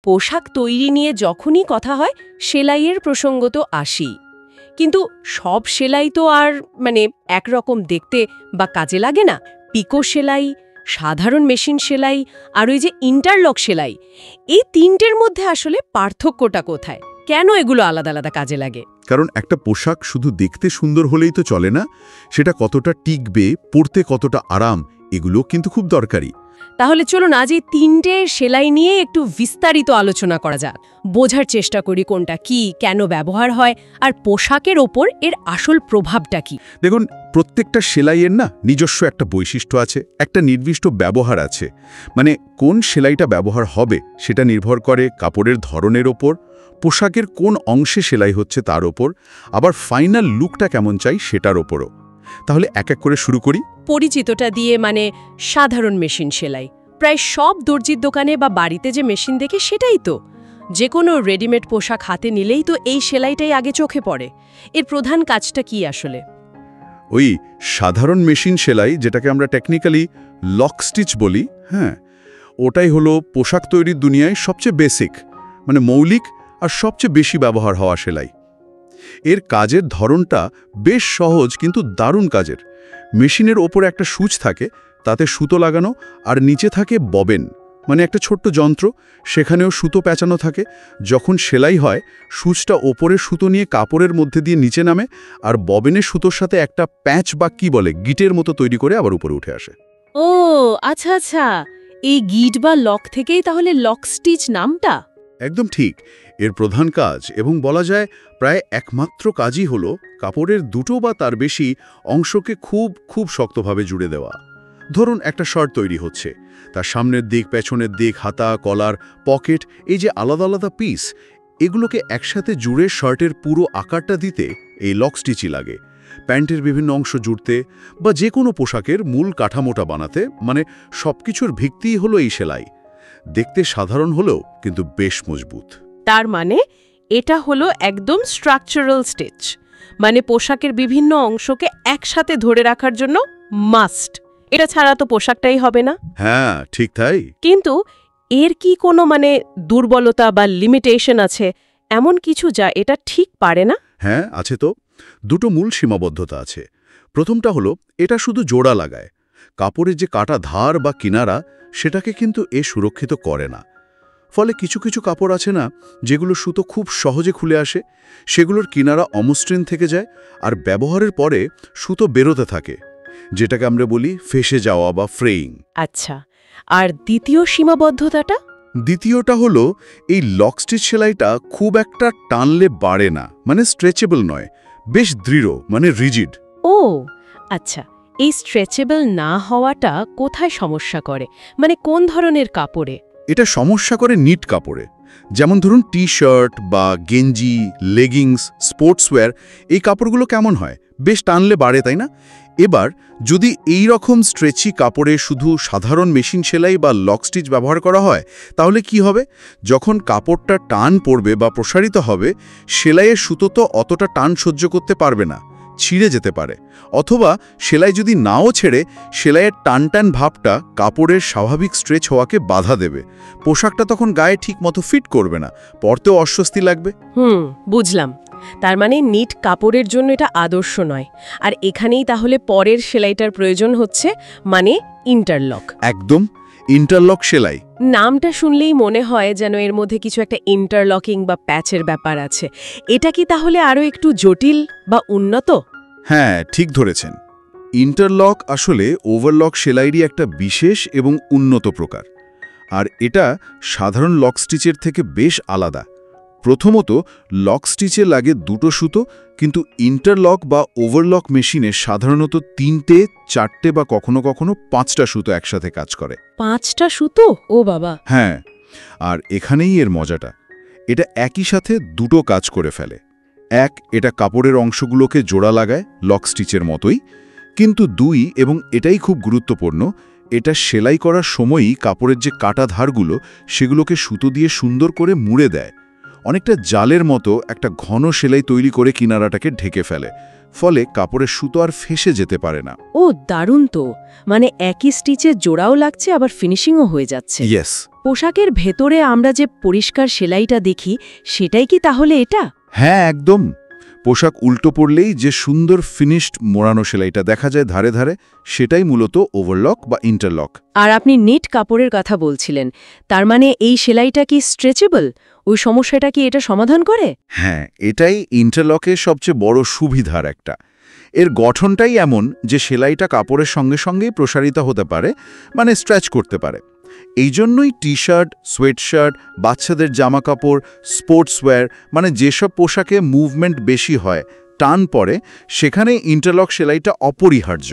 পোশাক তৈরি নিয়ে যখনই কথা হয় সেলাইয়ের প্রসঙ্গ তো আসেই, কিন্তু সব সেলাই তো আর একরকম দেখতে বা কাজে লাগে না। পিকো সেলাই, সাধারণ মেশিন সেলাই আর ওই যে ইন্টারলক সেলাই, এই তিনটের মধ্যে আসলে পার্থক্যটা কোথায়? কেন এগুলো আলাদা আলাদা কাজে লাগে? কারণ একটা পোশাক শুধু দেখতে সুন্দর হলেই তো চলে না, সেটা কতটা টিকবে, পরতে কতটা আরাম, এগুলো কিন্তু খুব দরকারি। তাহলে চলুন আজ এই তিনটে সেলাই নিয়ে একটু বিস্তারিত আলোচনা করা যাক, বোঝার চেষ্টা করি কোনটা কি, কেন ব্যবহার হয়, আর পোশাকের ওপর এর আসল প্রভাবটা কি। দেখুন, প্রত্যেকটা সেলাইয়ের না নিজস্ব একটা বৈশিষ্ট্য আছে, একটা নির্দিষ্ট ব্যবহার আছে। কোন সেলাইটা ব্যবহার হবে সেটা নির্ভর করে কাপড়ের ধরনের ওপর, পোশাকের কোন অংশে সেলাই হচ্ছে তার ওপর, আবার ফাইনাল লুকটা কেমন চাই সেটার ওপরও। তাহলে এক এক করে শুরু করি। পরিচিতটা দিয়ে, সাধারণ মেশিন সেলাই প্রায় সব দর্জির দোকানে বা বাড়িতে যে মেশিন দেখে সেটাই তো। যে কোনো রেডিমেড পোশাক হাতে নিলেই তো এই সেলাইটাই আগে চোখে পড়ে। এর প্রধান কাজটা কি আসলে? ওই সাধারণ মেশিন সেলাই, যেটাকে আমরা টেকনিক্যালি লক স্টিচ বলি, হ্যাঁ, ওটাই হলো পোশাক তৈরির দুনিয়ায় সবচেয়ে বেসিক, মৌলিক আর সবচেয়ে বেশি ব্যবহার হওয়া সেলাই। এর কাজের ধরনটা বেশ সহজ কিন্তু দারুণ কাজের। মেশিনের ওপরে একটা সুচ থাকে, তাতে সুতো লাগানো, আর নিচে থাকে ববেন, একটা ছোট্ট যন্ত্র, সেখানেও সুতো পেঁচানো থাকে। যখন সেলাই হয়, সুচটা ওপরে সুতো নিয়ে কাপড়ের মধ্যে দিয়ে নিচে নামে, আর ববেনের সুতোর সাথে একটা প্যাঁচ বা কি বলে গিটের মতো তৈরি করে আবার উপরে উঠে আসে। ও আচ্ছা আচ্ছা, এই গিট বা লক থেকেই তাহলে লক স্টিচ নামটা? একদম ঠিক। এর প্রধান কাজ, এবং বলা যায় প্রায় একমাত্র কাজই হলো কাপড়ের দুটো বা তার বেশি অংশকে খুব খুব শক্তভাবে জুড়ে দেওয়া। ধরুন একটা শার্ট তৈরি হচ্ছে, তার সামনের দিক, পেছনের দিক, হাতা, কলার, পকেট, এই যে আলাদা আলাদা পিস, এগুলোকে একসাথে জুড়ে শার্টের পুরো আকারটা দিতে এই লক স্টিচই লাগে। প্যান্টের বিভিন্ন অংশ জুড়তে বা যে কোনো পোশাকের মূল কাঠামোটা বানাতে, সবকিছুর ভিত্তিই হলো এই সেলাই। দেখতে সাধারণ হলেও কিন্তু বেশ মজবুত। তার এটা হলো একদম স্ট্রাকচারাল স্টিচ, পোশাকের বিভিন্ন অংশকে একসাথে ধরে রাখার জন্য মাস্ট। এটা ছাড়া তো পোশাকটাই হবে না। হ্যাঁ, ঠিক তাই। কিন্তু এর কি কোনো দুর্বলতা বা লিমিটেশন আছে, এমন কিছু যা এটা ঠিক পারে না? হ্যাঁ, আছে তো। দুটো মূল সীমাবদ্ধতা আছে। প্রথমটা হলো এটা শুধু জোড়া লাগায়। কাপড়ের যে কাটা ধার বা কিনারা, সেটাকে কিন্তু এ সুরক্ষিত করে না। ফলে কিছু কিছু কাপড় আছে না, যেগুলো সুতো খুব সহজে খুলে আসে, সেগুলোর কিনারা অমসৃণ থেকে যায়, আর ব্যবহারের পরে সুতো বেরোতে থাকে, যেটাকে আমরা বলি ফেসে যাওয়া বা ফ্রেইং। আচ্ছা, আর দ্বিতীয় সীমাবদ্ধতাটা? দ্বিতীয়টা হলো এই লক স্টিচ সেলাইটা খুব একটা টানলে বাড়ে না, স্ট্রেচেবল নয়, বেশ দৃঢ়, রিজিড। ও আচ্ছা, এই স্ট্রেচেবল না হওয়াটা কোথায় সমস্যা করে? কোন ধরনের কাপড়ে? এটা সমস্যা করে নিট কাপড়ে। যেমন ধরুন টি শার্ট বা গেঞ্জি, লেগিংস, স্পোর্টসওয়্যার, এই কাপড়গুলো কেমন হয়, বেশ টানলে বাড়ে, তাই না? এবার যদি এই রকম স্ট্রেচি কাপড়ে শুধু সাধারণ মেশিন সেলাই বা লক স্টিচ ব্যবহার করা হয়, তাহলে কি হবে? যখন কাপড়টা টান পড়বে বা প্রসারিত হবে, সেলাইয়ের সুতো তো অতটা টান সহ্য করতে পারবে না, ছিঁড়ে যেতে পারে। অথবা সেলাই যদি নাও ছেড়ে, সেলাইয়ের টান ভাবটা কাপড়ের স্বাভাবিক স্ট্রেচ হওয়াকে বাধা দেবে। পোশাকটা তখন গায়ে ঠিক মতো ফিট করবে না, পরতেও অস্বস্তি লাগবে। বুঝলাম। তার নিট কাপড়ের জন্য এটা আদর্শ নয়। আর এখানেই তাহলে পরের সেলাইটার প্রয়োজন হচ্ছে, ইন্টারলক। একদম, ইন্টারলক সেলাই। নামটা শুনলেই মনে হয় যেন এর মধ্যে কিছু একটা ইন্টারলকিং বা প্যাচের ব্যাপার আছে। এটা কি তাহলে আরও একটু জটিল বা উন্নত? হ্যাঁ, ঠিক ধরেছেন। ইন্টারলক আসলে ওভারলক সেলাইরই একটা বিশেষ এবং উন্নত প্রকার। আর এটা সাধারণ লক স্টিচের থেকে বেশ আলাদা। প্রথমত, লক স্টিচে লাগে দুটো সুতো, কিন্তু ইন্টারলক বা ওভারলক মেশিনে সাধারণত 3টে, 4টে বা কখনো কখনো 5টা সুতো একসাথে কাজ করে। 5টা সুতো? ও বাবা! হ্যাঁ, আর এখানেই এর মজাটা। এটা একই সাথে দুটো কাজ করে ফেলে। এক, এটা কাপড়ের অংশগুলোকে জোড়া লাগায় লক স্টিচের মতোই, কিন্তু 2, এবং এটাই খুব গুরুত্বপূর্ণ, এটা সেলাই করার সময়ই কাপড়ের যে কাটা ধারগুলো, সেগুলোকে সুতো দিয়ে সুন্দর করে মুড়ে দেয়। অনেকটা জালের মতো একটা ঘন সেলাই তৈরি করে কিনারাটাকে ঢেকে ফেলে, ফলে কাপড়ের সুতো আর ফেঁসে যেতে পারে না। ও দারুণ তো, মানে একই স্টিচে জোড়াও লাগছে আবার ফিনিশিংও হয়ে যাচ্ছে। ইয়েস। পোশাকের ভেতরে আমরা যে পরিষ্কার সেলাইটা দেখি সেটাই কি তাহলে এটা? হ্যাঁ, একদম। পোশাক উল্টো পড়লেই যে সুন্দর ফিনিশড মোড়ানো সেলাইটা দেখা যায় ধারে ধারে, সেটাই মূলত ওভারলক বা ইন্টারলক। আর আপনি নিট কাপড়ের কথা বলছিলেন, তার মানে এই সেলাইটা কি স্ট্রেচেবল? ওই সমস্যাটা কি এটা সমাধান করে? হ্যাঁ, এটাই ইন্টারলকের সবচেয়ে বড় সুবিধার একটা। এর গঠনটাই এমন যে সেলাইটা কাপড়ের সঙ্গে সঙ্গেই প্রসারিত হতে পারে, মানে স্ট্রেচ করতে পারে। এই জন্যই টি শার্ট, সোয়েটশার্ট, বাচ্চাদের জামা কাপড়, স্পোর্টসওয়্যার, মানে যেসব পোশাকে মুভমেন্ট বেশি হয়, টান পড়ে, সেখানে ইন্টারলক সেলাইটা অপরিহার্য।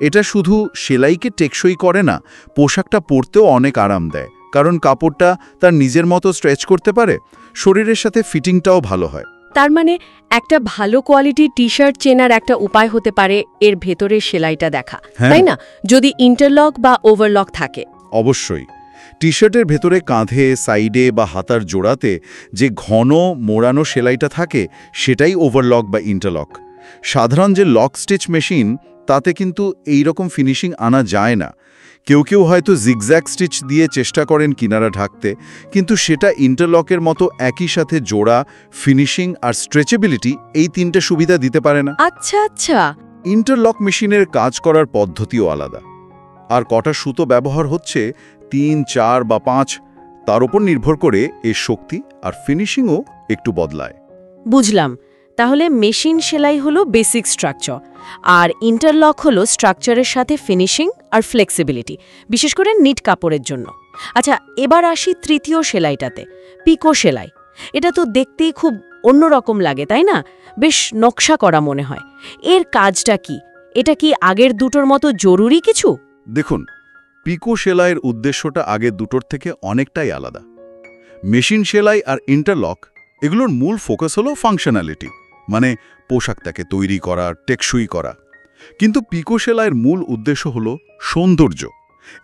এটা শুধু সেলাইকে টেকসই করে না, পোশাকটা পরতেও অনেক আরাম দেয়, কারণ কাপড়টা তার নিজের মতো স্ট্রেচ করতে পারে, শরীরের সাথে ফিটিংটাও ভালো হয়। তার মানে একটা ভালো কোয়ালিটির টি শার্ট চেনার একটা উপায় হতে পারে এর ভেতরের সেলাইটা দেখা, তাই না? যদি ইন্টারলক বা ওভারলক থাকে। অবশ্যই। টি শার্টের ভেতরে কাঁধে, সাইডে বা হাতার জোড়াতে যে ঘন মোড়ানো সেলাইটা থাকে, সেটাই ওভারলক বা ইন্টারলক। সাধারণ যে লক স্টিচ মেশিন, তাতে কিন্তু এই রকম ফিনিশিং আনা যায় না। কেউ কেউ হয়তো জিগজ্যাগ স্টিচ দিয়ে চেষ্টা করেন কিনারা ঢাকতে, কিন্তু সেটা ইন্টারলকের মতো একই সাথে জোড়া, ফিনিশিং আর স্ট্রেচেবিলিটি, এই তিনটে সুবিধা দিতে পারে না। আচ্ছা আচ্ছা। ইন্টারলক মেশিনের কাজ করার পদ্ধতিও আলাদা। আর কটা সুতো ব্যবহার হচ্ছে, 3, 4 বা 5, তার উপর নির্ভর করে এর শক্তি আর ফিনিশিংও একটু বদলায়। বুঝলাম। তাহলে মেশিন সেলাই হলো বেসিক স্ট্রাকচার, আর ইন্টারলক হলো স্ট্রাকচারের সাথে ফিনিশিং আর ফ্লেক্সিবিলিটি, বিশেষ করে নিট কাপড়ের জন্য। আচ্ছা, এবার আসি তৃতীয় সেলাইটাতে, পিকো সেলাই। এটা তো দেখতেই খুব অন্যরকম লাগে, তাই না? বেশ নকশা করা মনে হয়। এর কাজটা কি? এটা কি আগের দুটোর মতো জরুরি কিছু? দেখুন, পিকো সেলাইয়ের উদ্দেশ্যটা আগের দুটোর থেকে অনেকটাই আলাদা। মেশিন সেলাই আর ইন্টারলক, এগুলোর মূল ফোকাস হলো ফাংশনালিটি, মানে পোশাকটাকে তৈরি করা, টেকসই করা। কিন্তু পিকো সেলাইয়ের মূল উদ্দেশ্য হলো সৌন্দর্য।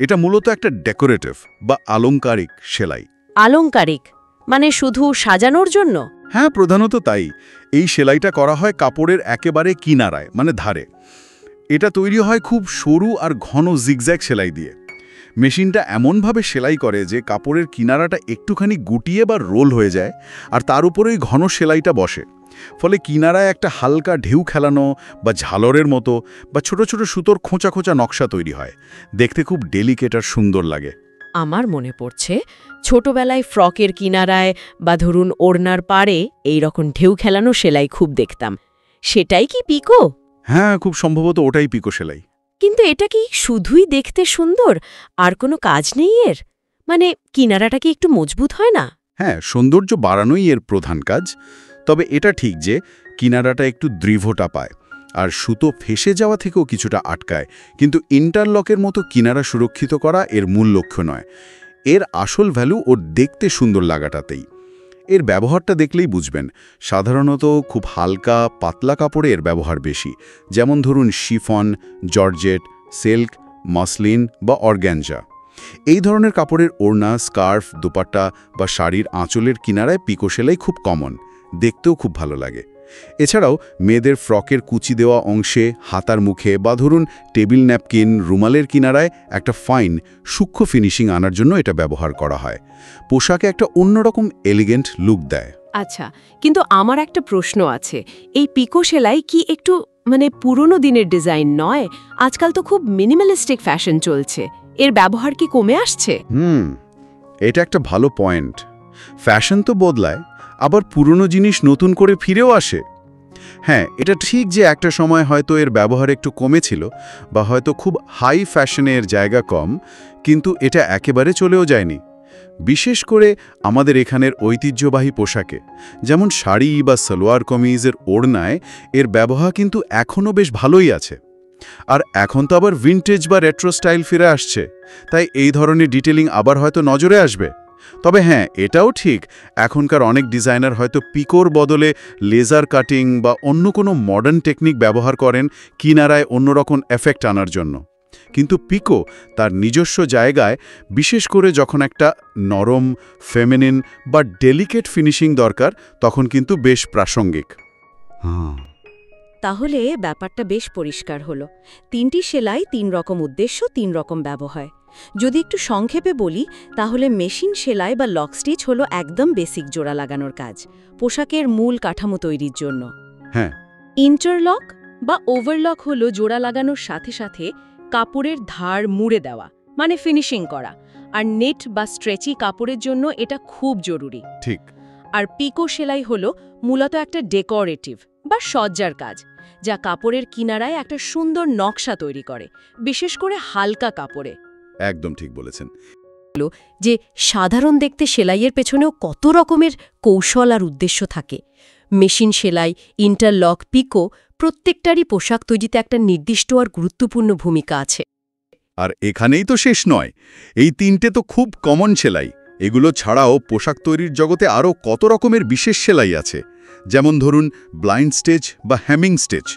এটা মূলত একটা ডেকোরেটিভ বা আলংকারিক সেলাই। আলংকারিক মানে শুধু সাজানোর জন্য? হ্যাঁ, প্রধানত তাই। এই সেলাইটা করা হয় কাপড়ের একেবারে কিনারায়, মানে ধারে। এটা তৈরি হয় খুব সরু আর ঘন জিগজ্যাগ সেলাই দিয়ে। মেশিনটা এমনভাবে সেলাই করে যে কাপড়ের কিনারাটা একটুখানি গুটিয়ে বা রোল হয়ে যায়, আর তার উপরেই ঘন সেলাইটা বসে। ফলে কিনারায় একটা হালকা ঢেউ খেলানো বা ঝালরের মতো বা ছোট ছোট সুতোর খোঁচা খোঁচা নকশা তৈরি হয়। দেখতে খুব ডেলিকেট আর সুন্দর লাগে। আমার মনে পড়ছে, ছোটবেলায় ফ্রকের কিনারায় বা ধরুন ওড়নার পাড়ে এইরকম ঢেউ খেলানো সেলাই খুব দেখতাম। সেটাই কি পিকো? হ্যাঁ, খুব সম্ভবত ওটাই পিকো সেলাই। কিন্তু এটা কি শুধুই দেখতে সুন্দর, আর কোনো কাজ নেই এর? মানে কিনারাটা কি একটু মজবুত হয় না? হ্যাঁ, সৌন্দর্য বাড়ানোই এর প্রধান কাজ। তবে এটা ঠিক যে কিনারাটা একটু দৃঢ়তা পায় আর সুতো ফেঁসে যাওয়া থেকেও কিছুটা আটকায়, কিন্তু ইন্টারলকের মতো কিনারা সুরক্ষিত করা এর মূল লক্ষ্য নয়। এর আসল ভ্যালু ওর দেখতে সুন্দর লাগাটাতেই। এর ব্যবহারটা দেখলেই বুঝবেন। সাধারণত খুব হালকা পাতলা কাপড়ে এর ব্যবহার বেশি, যেমন ধরুন শিফন, জর্জেট, সিল্ক, মসলিন বা অর্গ্যানজা। এই ধরনের কাপড়ের ওড়না, স্কার্ফ, দোপাট্টা বা শাড়ির আঁচলের কিনারায় পিকো সেলাই খুব কমন, দেখতেও খুব ভালো লাগে। এছাড়াও মেয়েদের ফ্রকের কুচি দেওয়া অংশে, হাতার মুখে বা ধরুন টেবিল ন্যাপকিন, রুমালের কিনারায় একটা ফাইন, সূক্ষ্ম ফিনিশিং আনার জন্য এটা ব্যবহার করা হয়। পোশাকে একটা অন্যরকম এলিগেন্ট লুক দেয়। আচ্ছা, কিন্তু আমার একটা প্রশ্ন আছে, এই পিকো সেলাই কি একটু পুরনো দিনের ডিজাইন নয়? আজকাল তো খুব মিনিমালিস্টিক ফ্যাশন চলছে, এর ব্যবহার কি কমে আসছে? এটা একটা ভালো পয়েন্ট। ফ্যাশন তো বদলায়, আবার পুরনো জিনিস নতুন করে ফিরেও আসে। হ্যাঁ, এটা ঠিক যে একটা সময় হয়তো এর ব্যবহার একটু কমেছিল, বা হয়তো খুব হাই ফ্যাশনের জায়গা কম, কিন্তু এটা একেবারে চলেও যায়নি। বিশেষ করে আমাদের এখানের ঐতিহ্যবাহী পোশাকে, যেমন শাড়ি বা সালোয়ার কামিজের ওড়নায় এর ব্যবহার কিন্তু এখনও বেশ ভালোই আছে। আর এখন তো আবার ভিন্টেজ বা রেট্রো স্টাইল ফিরে আসছে, তাই এই ধরনের ডিটেলিং আবার হয়তো নজরে আসবে। তবে হ্যাঁ, এটাও ঠিক, এখনকার অনেক ডিজাইনার হয়তো পিকোর বদলে লেজার কাটিং বা অন্য কোনো মডার্ন টেকনিক ব্যবহার করেন কিনারায় অন্যরকম এফেক্ট আনার জন্য। কিন্তু পিকো তার নিজস্ব জায়গায়, বিশেষ করে যখন একটা নরম, ফেমিনিন বা ডেলিকেট ফিনিশিং দরকার, তখন কিন্তু বেশ প্রাসঙ্গিক। তাহলে ব্যাপারটা বেশ পরিষ্কার হলো। 3টি সেলাই 3 রকম উদ্দেশ্য, 3 রকম ব্যবহার। যদি একটু সংক্ষেপে বলি, তাহলে মেশিন সেলাই বা লক স্টিচ হলো একদম বেসিক জোড়া লাগানোর কাজ, পোশাকের মূল কাঠামো তৈরির জন্য। হ্যাঁ। ইন্টারলক বা ওভারলক হলো জোড়া লাগানোর সাথে সাথে কাপড়ের ধার মুড়ে দেওয়া, মানে ফিনিশিং করা। আর নেট বা স্ট্রেচি কাপড়ের জন্য এটা খুব জরুরি। ঠিক। আর পিকো সেলাই হলো মূলত একটা ডেকোরেটিভ বা সজ্জার কাজ, যা কাপড়ের কিনারায় একটা সুন্দর নকশা তৈরি করে, বিশেষ করে হালকা কাপড়ে। একদম ঠিক বলেছেন। যে সাধারণ দেখতে সেলাইয়ের পেছনেও কত রকমের কৌশল আর উদ্দেশ্য থাকে। মেশিন সেলাই, ইন্টারলক, পিকো প্রত্যেকটারই পোশাক তৈরিতে একটা নির্দিষ্ট আর গুরুত্বপূর্ণ ভূমিকা আছে। আর এখানেই তো শেষ নয়, এই 3টে তো খুব কমন সেলাই। এগুলো ছাড়াও পোশাক তৈরির জগতে আরও কত রকমের বিশেষ সেলাই আছে। যেমন ধরুন ব্লাইন্ড স্টিচ বা হ্যামিং স্টিচ,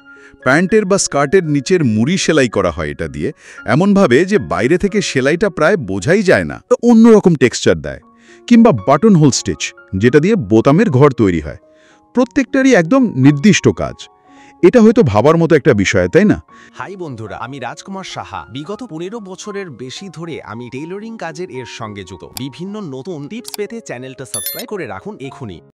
প্যান্টের বা স্কার্টের নিচের মুড়ি সেলাই করা হয় এটা দিয়ে, এমনভাবে যে বাইরে থেকে সেলাইটা প্রায় বোঝাই যায় না, অন্যরকম টেক্সচার দেয়। কিংবা বাটন হোল স্টিচ, যেটা দিয়ে বোতামের ঘর তৈরি হয়। প্রত্যেকটারই একদম নির্দিষ্ট কাজ। এটা হয়তো ভাবার মতো একটা বিষয়, তাই না? হাই বন্ধুরা, আমি রাজকুমার সাহা। বিগত 15 বছরের বেশি ধরে আমি টেইলরিং কাজের এর সঙ্গে যুক্ত। বিভিন্ন নতুন টিপস পেতে চ্যানেলটা সাবস্ক্রাইব করে রাখুন এখনই।